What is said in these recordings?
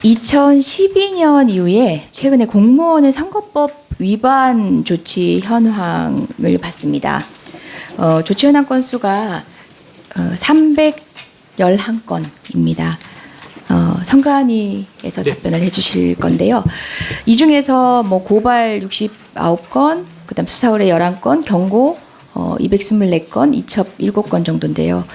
2012년 이후에 최근에 공무원의 선거법 위반 조치 현황을 봤습니다. 조치 현황 건수가 311건입니다. 선관위에서 답변을 해주실 건데요. 이 중에서 뭐 고발 69건, 그다음 수사 의뢰 11건, 경고 224건, 이첩 7건 정도인데요.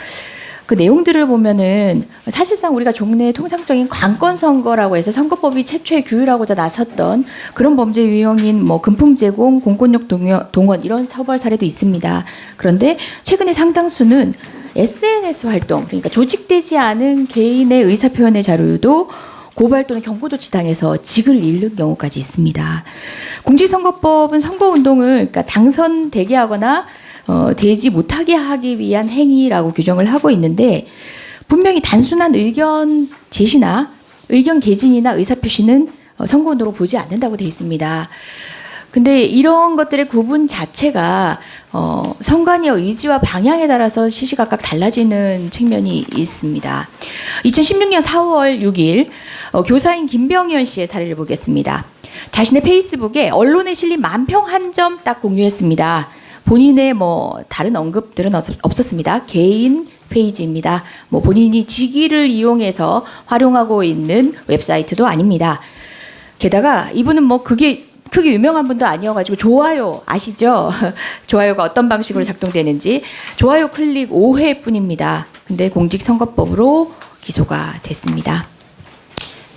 그 내용들을 보면은 사실상 우리가 종래의 통상적인 관권 선거라고 해서 선거법이 최초에 규율하고자 나섰던 그런 범죄 유형인 뭐 금품 제공, 공권력 동원 이런 처벌 사례도 있습니다. 그런데 최근에 상당수는 SNS 활동, 그러니까 조직되지 않은 개인의 의사표현의 자료도 고발 또는 경고 조치 당해서 직을 잃는 경우까지 있습니다. 공직선거법은 선거운동을 그러니까 당선되게 하거나 되지 못하게 하기 위한 행위라고 규정을 하고 있는데 분명히 단순한 의견 제시나 의견 개진이나 의사표시는 선거운동으로 보지 않는다고 되어 있습니다. 근데 이런 것들의 구분 자체가 선관위의 의지와 방향에 따라서 시시각각 달라지는 측면이 있습니다. 2016년 4월 6일 교사인 김병현 씨의 사례를 보겠습니다. 자신의 페이스북에 언론에 실린 만평 한 점 딱 공유했습니다. 본인의 뭐 다른 언급들은 없었습니다. 개인 페이지입니다. 뭐 본인이 직위를 이용해서 활용하고 있는 웹사이트도 아닙니다. 게다가 이분은 뭐 그게 크게 유명한 분도 아니어가지고 좋아요 아시죠? 좋아요가 어떤 방식으로 작동되는지 좋아요 클릭 5회뿐입니다. 근데 공직선거법으로 기소가 됐습니다.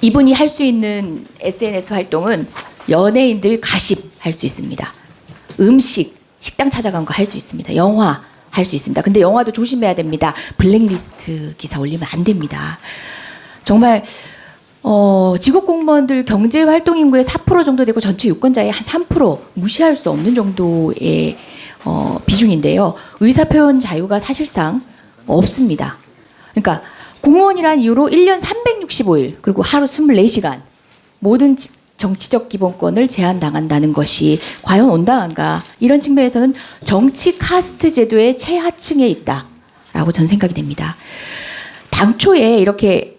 이분이 할 수 있는 SNS 활동은 연예인들 가십할 수 있습니다. 음식 식당 찾아간 거 할 수 있습니다. 영화 할 수 있습니다. 근데 영화도 조심해야 됩니다. 블랙리스트 기사 올리면 안 됩니다. 정말 직업 공무원들 경제 활동 인구의 4% 정도 되고 전체 유권자의 한 3% 무시할 수 없는 정도의 비중인데요. 의사표현 자유가 사실상 없습니다. 그러니까 공무원이란 이유로 1년 365일 그리고 하루 24시간 모든 정치적 기본권을 제한당한다는 것이 과연 온당한가? 이런 측면에서는 정치 카스트 제도의 최하층에 있다라고 저는 생각이 됩니다. 당초에 이렇게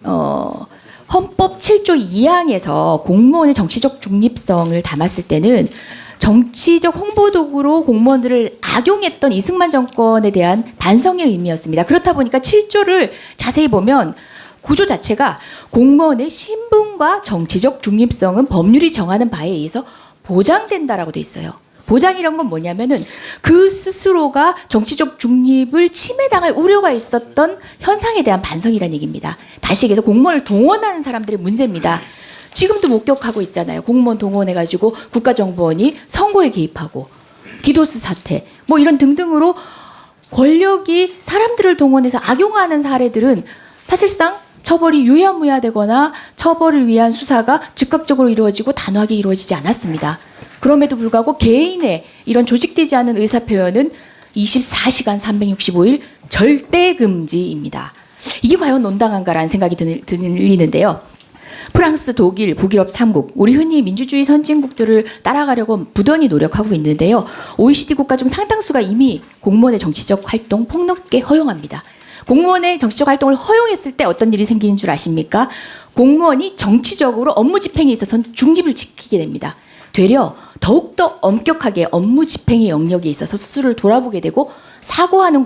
헌법 7조 2항에서 공무원의 정치적 중립성을 담았을 때는 정치적 홍보도구로 공무원들을 악용했던 이승만 정권에 대한 반성의 의미였습니다. 그렇다 보니까 7조를 자세히 보면 구조 자체가 공무원의 신분과 정치적 중립성은 법률이 정하는 바에 의해서 보장된다라고 돼 있어요. 보장이란 건 뭐냐면은 그 스스로가 정치적 중립을 침해당할 우려가 있었던 현상에 대한 반성이라는 얘기입니다. 다시 얘기해서 공무원을 동원하는 사람들의 문제입니다. 지금도 목격하고 있잖아요. 공무원 동원해가지고 국가정보원이 선거에 개입하고 디도스 사태 뭐 이런 등등으로 권력이 사람들을 동원해서 악용하는 사례들은 사실상 처벌이 유야무야되거나 처벌을 위한 수사가 즉각적으로 이루어지고 단호하게 이루어지지 않았습니다. 그럼에도 불구하고 개인의 이런 조직되지 않은 의사표현은 24시간 365일 절대 금지입니다. 이게 과연 온당한가라는 생각이 들리는데요. 프랑스, 독일, 북유럽 3국, 우리 흔히 민주주의 선진국들을 따라가려고 부단히 노력하고 있는데요. OECD 국가 중 상당수가 이미 공무원의 정치적 활동 폭넓게 허용합니다. 공무원의 정치적 활동을 허용했을 때 어떤 일이 생기는 줄 아십니까? 공무원이 정치적으로 업무 집행에 있어서는 중립을 지키게 됩니다. 되려 더욱더 엄격하게 업무 집행의 영역에 있어서 스스로를 돌아보게 되고 사고하는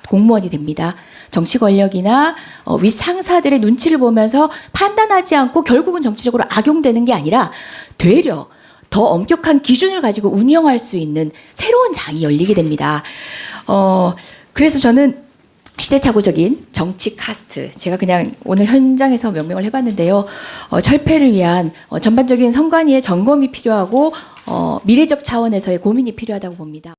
공무원이 됩니다. 정치 권력이나 윗 상사들의 눈치를 보면서 판단하지 않고 결국은 정치적으로 악용되는 게 아니라 되려 더 엄격한 기준을 가지고 운영할 수 있는 새로운 장이 열리게 됩니다. 그래서 저는 시대착오적인 정치 카스트, 제가 그냥 오늘 현장에서 명명을 해봤는데요. 철폐를 위한 전반적인 선관위의 점검이 필요하고 미래적 차원에서의 고민이 필요하다고 봅니다.